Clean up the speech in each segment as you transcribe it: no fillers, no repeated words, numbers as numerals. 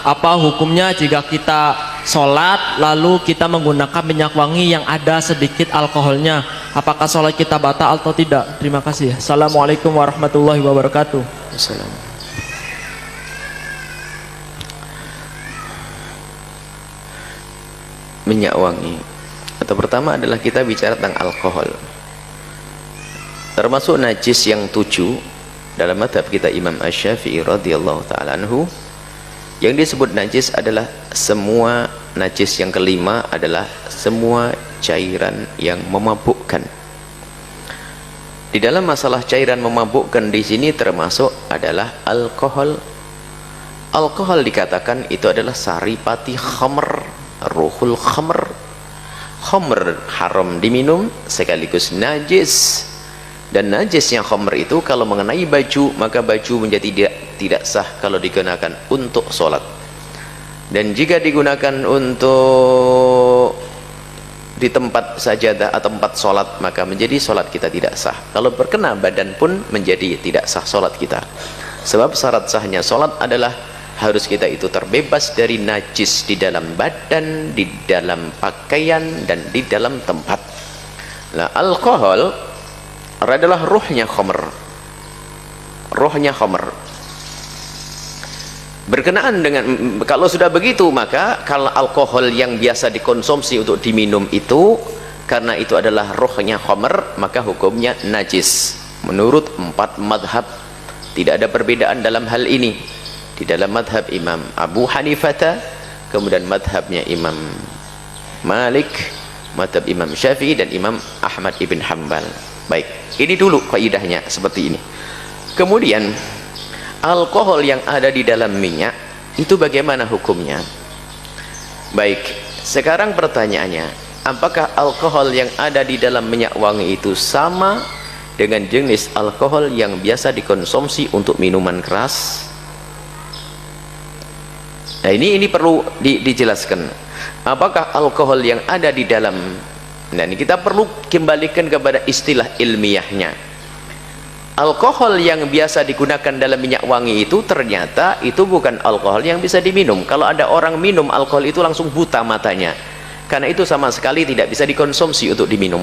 apa hukumnya jika kita sholat lalu kita menggunakan minyak wangi yang ada sedikit alkoholnya, apakah sholat kita batal atau tidak? Terima kasih. Assalamualaikum warahmatullahi wabarakatuh. Assalamualaikum. Minyak wangi atau pertama adalah kita bicara tentang alkohol, termasuk najis yang 7 dalam mazhab kita Imam Asy-Syafi'i radhiyallahu ta'ala anhu. Yang disebut najis adalah semua najis. Yang kelima adalah semua cairan yang memabukkan. Di dalam masalah cairan memabukkan di sini termasuk adalah alkohol. Alkohol dikatakan itu adalah saripati khamr, ruhul khamr. Khamr haram diminum sekaligus najis. Dan najisnya khamr itu kalau mengenai baju, maka baju menjadi tidak sah kalau digunakan untuk sholat. Dan jika digunakan untuk di tempat sajadah atau tempat sholat, maka menjadi sholat kita tidak sah. Kalau berkena badan pun menjadi tidak sah sholat kita. Sebab syarat sahnya sholat adalah harus kita itu terbebas dari najis di dalam badan, di dalam pakaian, dan di dalam tempat. Nah, alkohol adalah ruhnya khamr. Ruhnya khamr. Berkenaan dengan, kalau sudah begitu, maka kalau alkohol yang biasa dikonsumsi untuk diminum itu, karena itu adalah ruhnya khamr, maka hukumnya najis. Menurut 4 madhab tidak ada perbedaan dalam hal ini. Di dalam madhab Imam Abu Hanifah, kemudian madhabnya Imam Malik, madhab Imam Syafi'i, dan Imam Ahmad ibn Hanbal. Baik, ini dulu kaidahnya seperti ini. Kemudian alkohol yang ada di dalam minyak itu bagaimana hukumnya? Baik, sekarang pertanyaannya, apakah alkohol yang ada di dalam minyak wangi itu sama dengan jenis alkohol yang biasa dikonsumsi untuk minuman keras? Nah, ini perlu dijelaskan. Apakah alkohol yang ada di dalam, nah ini kita perlu kembalikan kepada istilah ilmiahnya. Alkohol yang biasa digunakan dalam minyak wangi itu ternyata itu bukan alkohol yang bisa diminum. Kalau ada orang minum alkohol itu langsung buta matanya, karena itu sama sekali tidak bisa dikonsumsi untuk diminum.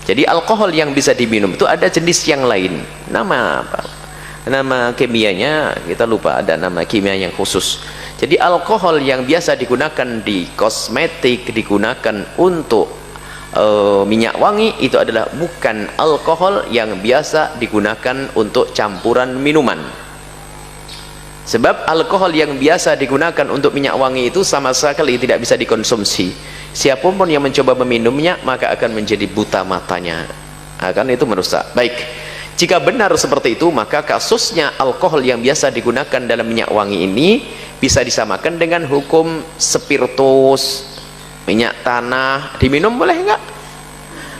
Jadi alkohol yang bisa diminum itu ada jenis yang lain. Nama apa? Nama kimianya kita lupa, ada nama kimia yang khusus. Jadi alkohol yang biasa digunakan di kosmetik, digunakan untuk minyak wangi, itu adalah bukan alkohol yang biasa digunakan untuk campuran minuman. Sebab alkohol yang biasa digunakan untuk minyak wangi itu sama sekali tidak bisa dikonsumsi. Siapapun yang mencoba meminumnya maka akan menjadi buta matanya, akan itu merusak. Baik, jika benar seperti itu, maka kasusnya alkohol yang biasa digunakan dalam minyak wangi ini bisa disamakan dengan hukum spiritus, minyak tanah. Diminum boleh enggak?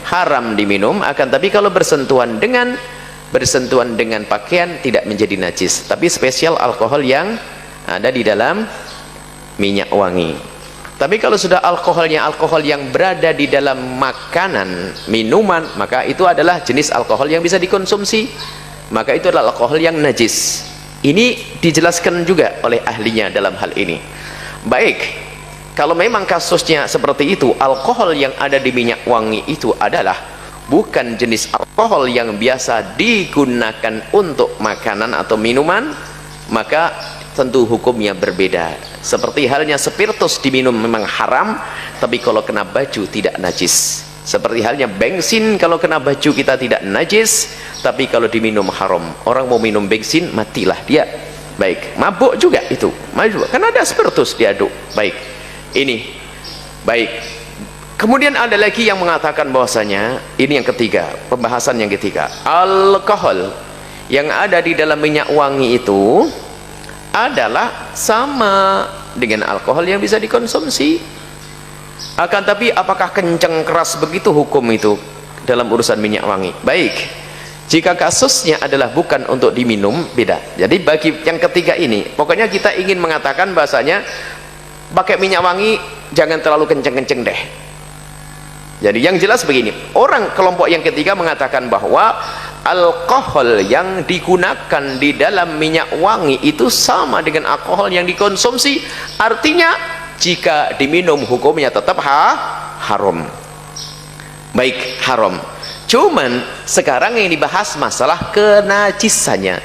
Haram diminum, akan tapi kalau bersentuhan dengan pakaian tidak menjadi najis. Tapi spesial alkohol yang ada di dalam minyak wangi. Tapi kalau sudah alkoholnya alkohol yang berada di dalam makanan, minuman, maka itu adalah jenis alkohol yang bisa dikonsumsi, maka itu adalah alkohol yang najis. Ini dijelaskan juga oleh ahlinya dalam hal ini. Baik, kalau memang kasusnya seperti itu, alkohol yang ada di minyak wangi itu adalah bukan jenis alkohol yang biasa digunakan untuk makanan atau minuman, maka tentu hukumnya berbeda. Seperti halnya spiritus diminum memang haram, tapi kalau kena baju tidak najis. Seperti halnya bensin, kalau kena baju kita tidak najis, tapi kalau diminum haram. Orang mau minum bensin matilah dia. Baik, mabuk juga itu, mabuk karena ada spiritus diaduk. Baik, ini baik. Kemudian ada lagi yang mengatakan bahwasanya ini yang ketiga, pembahasan yang ketiga, alkohol yang ada di dalam minyak wangi itu adalah sama dengan alkohol yang bisa dikonsumsi. Akan tapi apakah kencang keras begitu hukum itu dalam urusan minyak wangi? Baik, jika kasusnya adalah bukan untuk diminum, beda. Jadi bagi yang ketiga ini, pokoknya kita ingin mengatakan bahasanya pakai minyak wangi jangan terlalu kenceng-kenceng deh. Jadi yang jelas begini, orang kelompok yang ketiga mengatakan bahwa alkohol yang digunakan di dalam minyak wangi itu sama dengan alkohol yang dikonsumsi, artinya jika diminum hukumnya tetap haram. Baik, haram. Cuman sekarang yang dibahas masalah kenajisannya.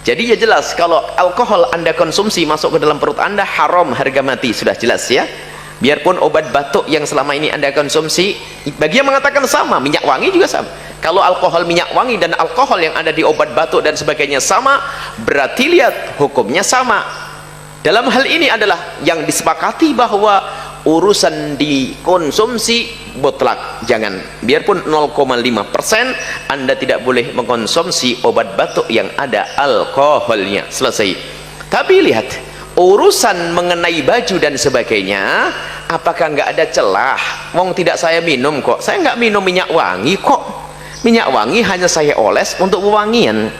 Jadi ya jelas kalau alkohol Anda konsumsi masuk ke dalam perut Anda, haram, harga mati, sudah jelas ya. Biarpun obat batuk yang selama ini Anda konsumsi, bagi yang mengatakan sama, minyak wangi juga sama. Kalau alkohol minyak wangi dan alkohol yang ada di obat batuk dan sebagainya sama, berarti lihat hukumnya sama. Dalam hal ini adalah yang disepakati bahwa urusan dikonsumsi mutlak, jangan, biarpun 0,5% Anda tidak boleh mengkonsumsi obat batuk yang ada alkoholnya, selesai. Tapi lihat urusan mengenai baju dan sebagainya, apakah nggak ada celah? Wong tidak saya minum kok, saya nggak minum minyak wangi kok, minyak wangi hanya saya oles untuk wewangian.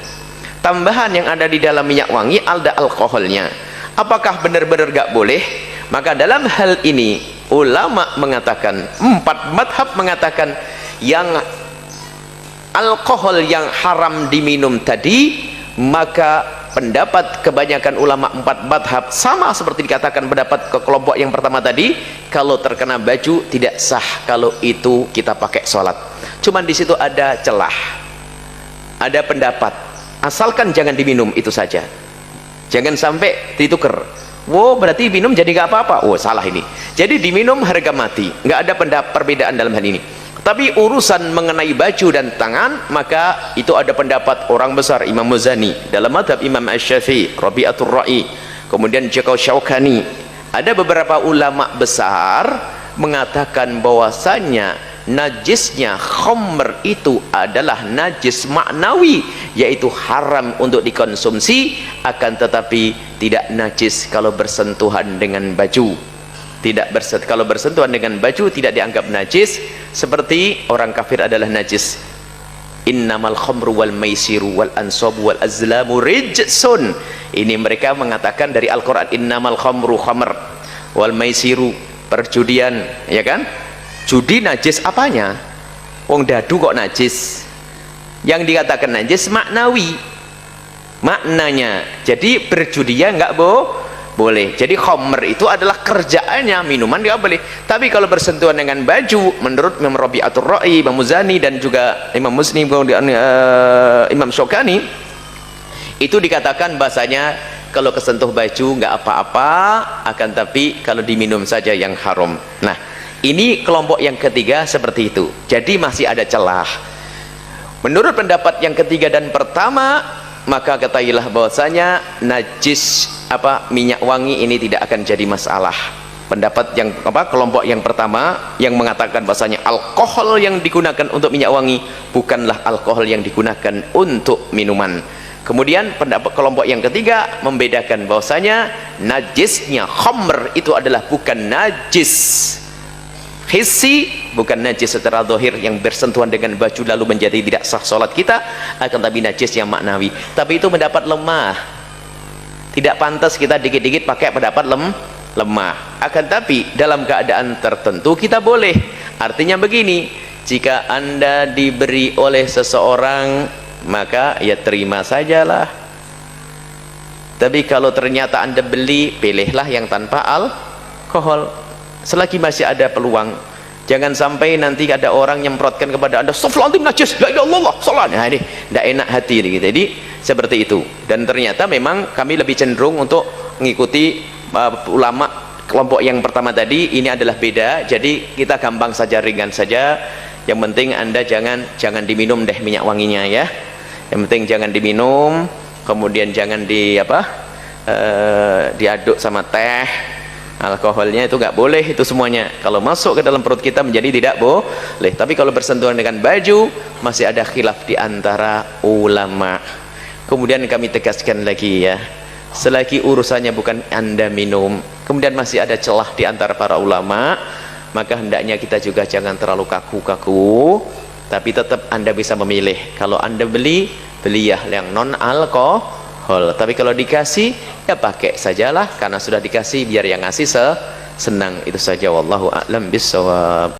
Tambahan yang ada di dalam minyak wangi ada alkoholnya, apakah benar-benar nggak boleh? Maka dalam hal ini ulama mengatakan, 4 madhab mengatakan yang alkohol yang haram diminum tadi, maka pendapat kebanyakan ulama 4 madhab sama seperti dikatakan pendapat ke kelompok yang pertama tadi, kalau terkena baju tidak sah kalau itu kita pakai sholat. Cuman di situ ada celah, ada pendapat, asalkan jangan diminum, itu saja, jangan sampai ditukar. Wow, berarti minum jadi gak apa-apa. Oh, salah ini. Jadi diminum harga mati, nggak ada perbedaan dalam hal ini. Tapi urusan mengenai baju dan tangan, maka itu ada pendapat orang besar, Imam Muzani dalam madhab Imam Asy-Syafi'i, Rabi'atul Ra'i, kemudian Jakau Syaukani. Ada beberapa ulama besar mengatakan bahwasanya najisnya khamr itu adalah najis maknawi, yaitu haram untuk dikonsumsi, akan tetapi tidak najis kalau bersentuhan dengan baju. Kalau bersentuhan dengan baju tidak dianggap najis, seperti orang kafir adalah najis. Innamal khamru wal maisiru wal ansabu wal azlamu rijsun. Ini mereka mengatakan dari Al-Quran, innamal khamru khamr wal maisiru, perjudian, ya kan? Judi najis apanya? Wong dadu kok najis? Yang dikatakan najis maknawi, maknanya. Jadi berjudia nggak boleh. Jadi khamr itu adalah kerjaannya, minuman nggak boleh. Tapi kalau bersentuhan dengan baju, menurut Imam Rabi'atul Ra'i, Imam Muzani dan juga Imam Muslim, Imam Syaukani, itu dikatakan bahasanya kalau kesentuh baju nggak apa-apa, akan tapi kalau diminum saja yang haram. Nah, ini kelompok yang ketiga seperti itu. Jadi masih ada celah. Menurut pendapat yang ketiga dan pertama, maka ketahuilah bahwasanya najis minyak wangi ini tidak akan jadi masalah. Pendapat yang kelompok yang pertama yang mengatakan bahwasanya alkohol yang digunakan untuk minyak wangi bukanlah alkohol yang digunakan untuk minuman. Kemudian pendapat kelompok yang ketiga membedakan bahwasanya najisnya khamr itu adalah bukan najis hissi, bukan najis secara zahir yang bersentuhan dengan baju lalu menjadi tidak sah sholat kita, akan tapi najis yang maknawi. Tapi itu mendapat lemah, tidak pantas kita dikit-dikit pakai pendapat lemah. Akan tapi dalam keadaan tertentu kita boleh. Artinya begini, jika Anda diberi oleh seseorang, maka ya terima sajalah. Tapi kalau ternyata Anda beli, pilihlah yang tanpa alkohol. Selagi masih ada peluang, jangan sampai nanti ada orang nyemprotkan kepada Anda, astagfirullahaladzim najis, la ilaha illallah, salat. Nah, ini tidak enak hati gitu. Jadi seperti itu. Dan ternyata memang kami lebih cenderung untuk mengikuti ulama kelompok yang pertama tadi. Ini adalah beda. Jadi kita gampang saja, ringan saja. Yang penting Anda jangan diminum deh minyak wanginya ya. Yang penting jangan diminum, kemudian jangan diaduk sama teh. Alkoholnya itu nggak boleh, itu semuanya. Kalau masuk ke dalam perut kita menjadi tidak boleh. Tapi kalau bersentuhan dengan baju, masih ada khilaf di antara ulama. Kemudian kami tegaskan lagi ya, selagi urusannya bukan Anda minum, kemudian masih ada celah di antara para ulama, maka hendaknya kita juga jangan terlalu kaku-kaku, tapi tetap Anda bisa memilih. Kalau Anda beli ya yang non alkohol. Tapi kalau dikasih ya pakai sajalah, karena sudah dikasih, biar yang ngasih senang. Itu saja, wallahu a'lam bissawab.